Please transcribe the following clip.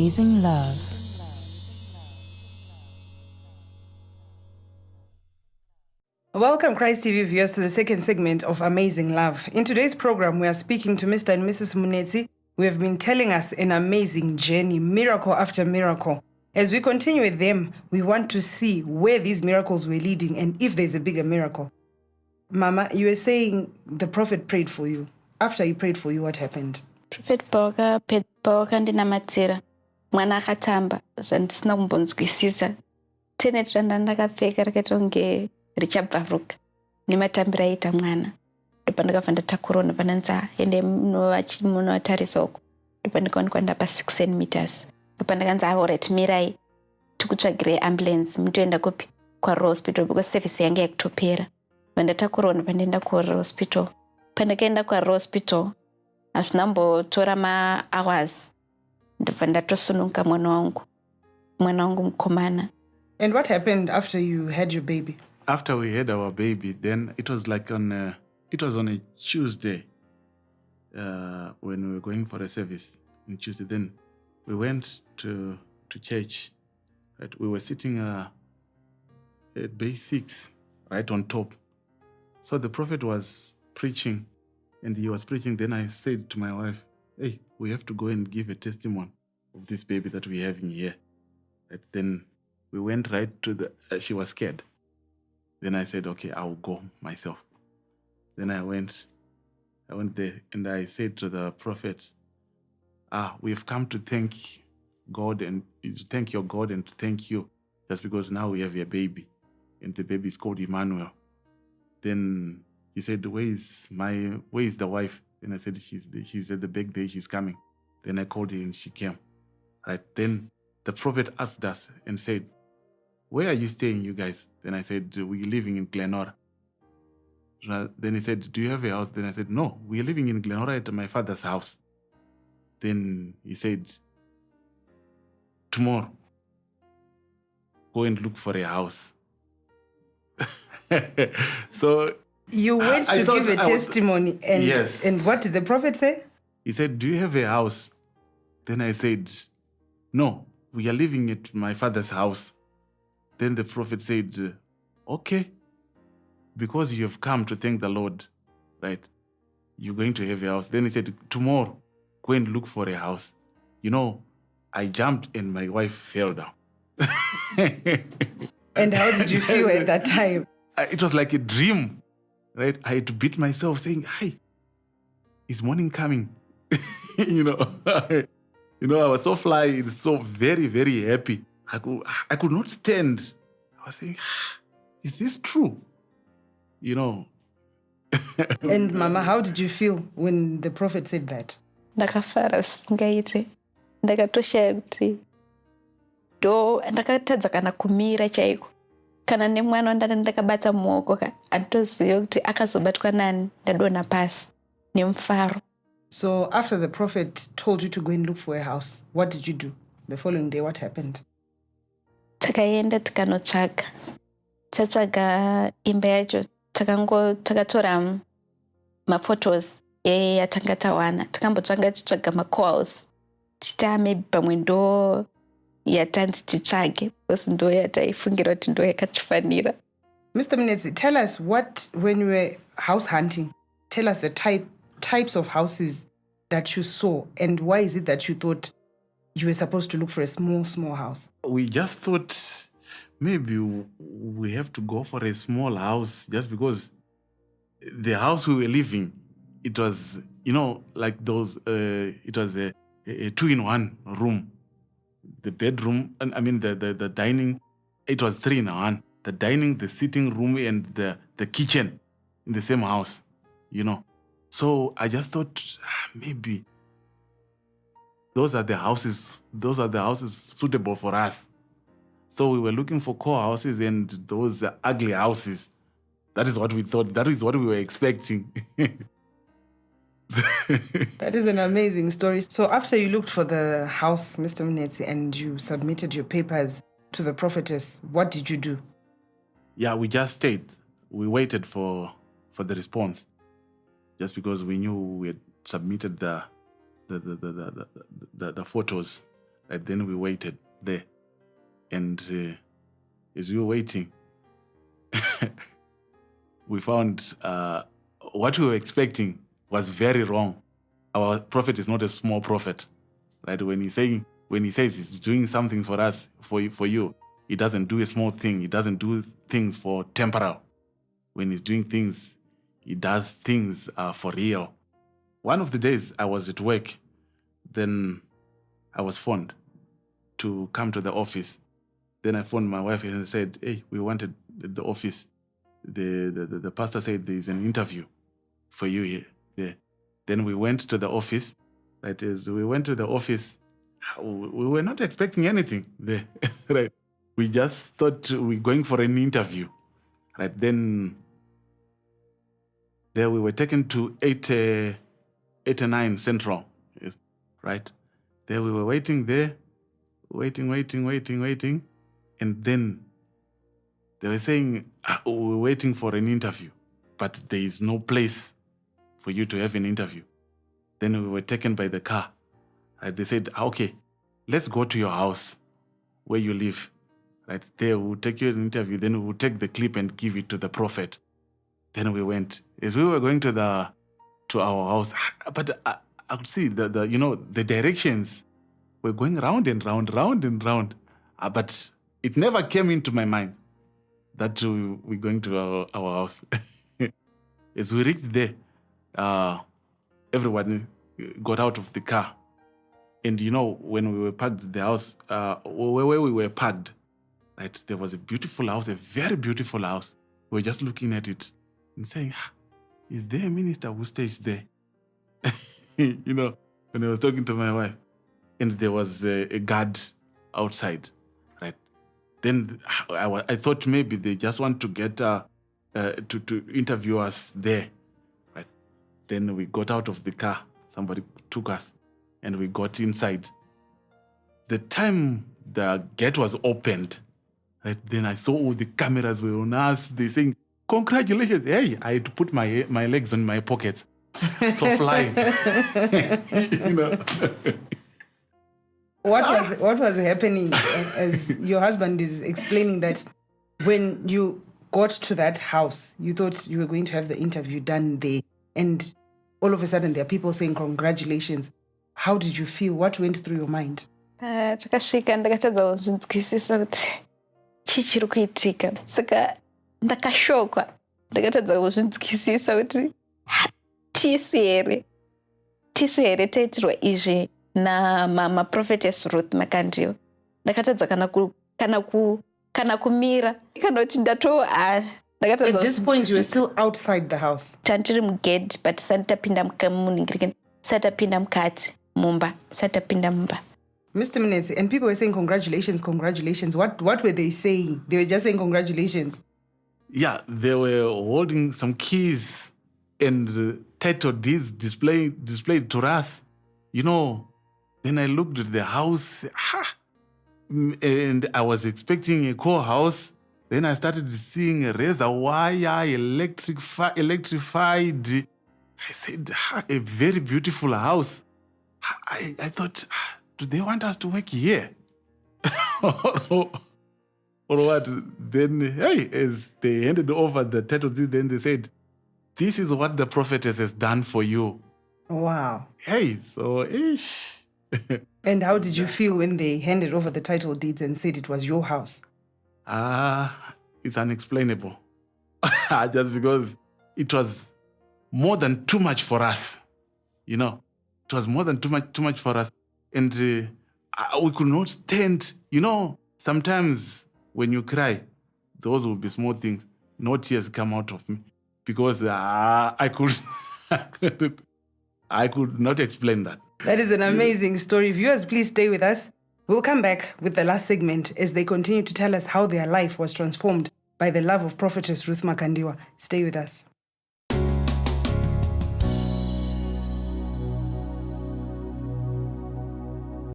Amazing Love. Welcome, Christ TV viewers, to the second segment of Amazing Love. In today's program, we are speaking to Mr. and Mrs. Munetsi, who have been telling us an amazing journey, miracle after miracle. As we continue with them, we want to see where these miracles were leading and if there's a bigger miracle. Mama, you were saying the prophet prayed for you. After he prayed for you, what happened? Prophet boga ndinamatira mwana akatamba zvandisina kumbonzwisisa tene tiranda ndakapfeka rakatonge richabvaruka nematambiro aita mwana ndopa ndakabva ndatakurawo ndapananza ende munotarisa uko ndopa ndikaonekwa ndapa 6 meters ndopa ndakanzi alright mirai tikutsvagire ambulance mutoenda kupi kwaRural Hospital because service yange yakutopera vandatakurawo ndopa ndaenda kuRural Hospital pandakaenda kwaRural Hospital hazvinambotora ma-hours ndobva ndatosununga mwana wangu mukomana. And what happened after you had your baby? After we had our baby, then it was like on a Tuesday when we were going for a service on Tuesday. Then we went to church. Right? We were sitting at base 6, right on top. So the prophet was preaching. And he was preaching. Then I said to my wife, hey, we have to go and give a testimony of this baby that we're having here. Right? Then we went right to she was scared. Then I said, okay, I'll go myself. Then I went there and I said to the prophet, we've come to thank God and to thank your God and to thank you just because now we have a baby. And the baby is called Emmanuel. Then he said, where is the wife? Then I said, she's at the back there, she's coming. Then I called her and she came. Right. Then the prophet asked us and said, where are you staying, you guys? Then I said, we're living in Glenora. Then he said, do you have a house? Then I said, no, we're living in Glenora at my father's house. Then he said, tomorrow, go and look for a house. So you went to give a testimony and, yes. And what did the prophet say? He said, do you have a house? Then I said, no, we are living at my father's house. Then the prophet said, okay, because you have come to thank the Lord, right? You're going to have a house. Then he said, tomorrow, go and look for a house. You know, I jumped and my wife fell down. And how did you feel at that time? It was like a dream. Right, I had to beat myself saying, "Hi, is morning coming?" I was so fly, so very, very happy. I could not stand. I was saying, "Is this true?" And Mama, how did you feel when the prophet said that? Ndakafara singaite. Ndakatoshaya kuti ndakatadza kana kumira chaiko. Kana nemwana ndakabata muoko anditoziva kuti akazobatwa nani ndadonha pasi nemufaro. So after the prophet told you to go and look for a house, what did you do? The following day, what happened? Takaenda tikanotsvaga. Tatsvaga imba yacho. Takatora maphotos yatanga tawana. Takambotsvanga tichitsvaga macoals. Tita maybe pamwe ndo yatanzi titsvage because ndo yataifungira kuti ndo yakatifanira. Mr. Munetsi, tell us when you were house hunting, tell us the types of houses that you saw and why is it that you thought you were supposed to look for a small house? We just thought maybe we have to go for a small house just because the house we were living, it was, like those, it was a 2-in-1 room. The bedroom, the dining, it was 3-in-1. The dining, the sitting room, and the kitchen in the same house, So I just thought maybe those are the houses suitable for us. So we were looking for core houses and those ugly houses. That is what we thought. That is what we were expecting. That is an amazing story. So after you looked for the house, Mr. Munetsi, and you submitted your papers to the prophetess, what did you do? Yeah, we just stayed. We waited for the response, just because we knew we had submitted the photos Right? Then we waited there. And as we were waiting, we found what we were expecting was very wrong. Our prophet is not a small prophet, right? When he says he's doing something for us, for you, he doesn't do a small thing. He doesn't do things for temporal. When he's doing things, he does things for real. One of the days I was at work, then I was phoned to come to the office. Then I phoned my wife and said, hey, we wanted the office. The pastor said there's an interview for you here. Yeah. Then we went to the office. Right, as we went to the office, we were not expecting anything there. Right. We just thought we were going for an interview. Right. Then there we were taken to 89 Central. Yes. Right. There we were waiting there, waiting. And then they were saying, we're waiting for an interview, but there is no place for you to have an interview. Then we were taken by the car. Right? They said, okay, let's go to your house where you live. Right? There we'll take you an interview. Then we'll take the clip and give it to the prophet. Then we went. As we were going to our house, but I could see the directions were going round and round. But it never came into my mind that we're going to our house. As we reached there, everyone got out of the car. And when we were parked at the house, where we were parked, right, there was a beautiful house, a very beautiful house. We were just looking at it and saying, is there a minister who stays there? When I was talking to my wife. And there was a guard outside, right? Then I thought maybe they just want to get to interview us there, right? Then we got out of the car. Somebody took us, and we got inside. The time the gate was opened, right? Then I saw all the cameras were on us. They saying, "Congratulations!" Hey, I had to put my legs on my pockets, so flying. What was happening as your husband is explaining that when you got to that house, you thought you were going to have the interview done there, and all of a sudden there are people saying congratulations. How did you feel? What went through your mind? Takasvika ndakatadza kuzvinzwisisa kuti chii chiri kuitika, saka ndakashokwa. Ndakatadza kuzvinzwisisa kuti tisu here taitirwa izvi na Prophetess Ruth Makandiwa. Ndakatadza kana kumira kana kuti At this point, you were still outside the house. Tandiri mugedhi, but sanditapinda munhingirikeni, satapinda mukati mumba, satapinda mumba. Mr. Munetsi, and people were saying congratulations. What were they saying? They were just saying congratulations. Yeah, they were holding some keys and title deeds displayed to us. Then I looked at the house, and I was expecting a cool house. Then I started seeing a razor wire, electrified. I said, a very beautiful house. I thought, do they want us to work here? Or what? Then, as they handed over the title deed, then they said, this is what the prophetess has done for you. Wow. So, And how did you feel when they handed over the title deeds and said it was your house? It's unexplainable. Just because it was more than too much for us. It was more than too much for us. And we could not stand. Sometimes when you cry, those will be small things. No tears come out of me. Because I could not explain that. That is an amazing story. Viewers, please stay with us. We'll come back with the last segment as they continue to tell us how their life was transformed by the love of Prophetess Ruth Makandiwa. Stay with us.